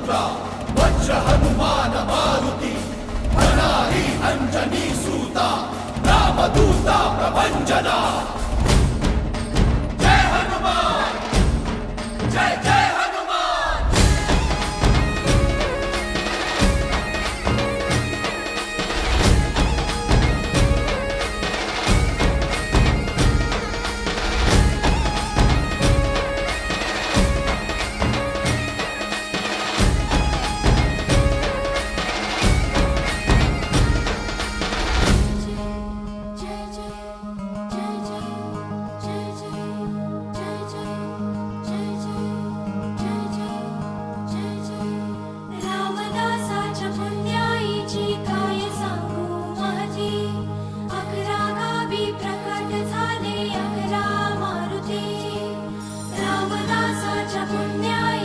पुत्रा वज्र हनुमान मारुती अनारी अंजनी सूता रामदूता प्रभंजना। जय हनुमान जय जय